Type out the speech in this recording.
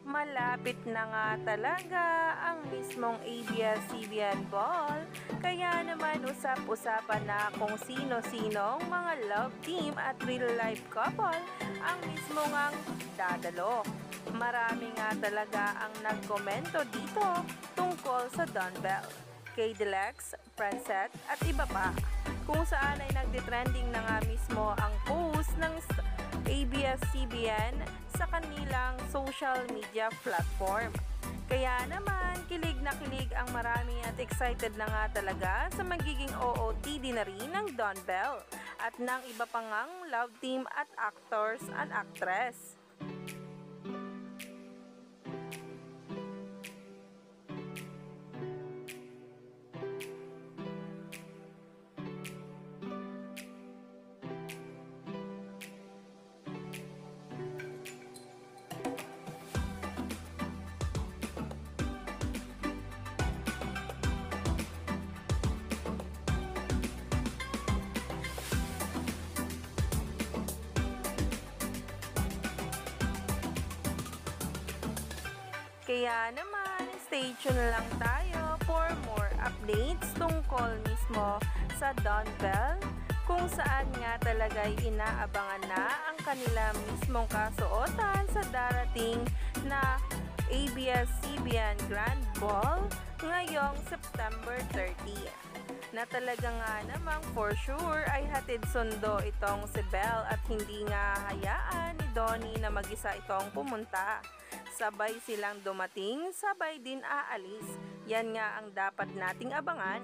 Malapit na nga talaga ang mismong ABS-CBN Ball, kaya naman usap-usapan na kung sino-sinong mga love team at real-life couple ang mismo ngang dadalo. Marami nga talaga ang nagkomento dito tungkol sa Don Bell, kay Dilex, Francet at iba pa, kung saan ay nagtitrending na nga mismo ang post ng ABS-CBN sa kanilang social media platform. Kaya naman, kilig na kilig ang marami at excited na nga talaga sa magiging OOTD na rin ng Don Bell at ng iba pang ngang love team at actors and actress. Kaya naman, stay tuned lang tayo for more updates tungkol mismo sa Don Bell, kung saan nga talaga'y inaabangan na ang kanila mismong kasuotan sa darating na ABS-CBN Grand Ball ngayong September 30. Na talaga nga namang for sure ay hatid sundo itong si Bell at hindi nga hayaan ni Donnie na mag-isa itong pumunta. Sabay silang dumating, sabay din aalis. Yan nga ang dapat nating abangan.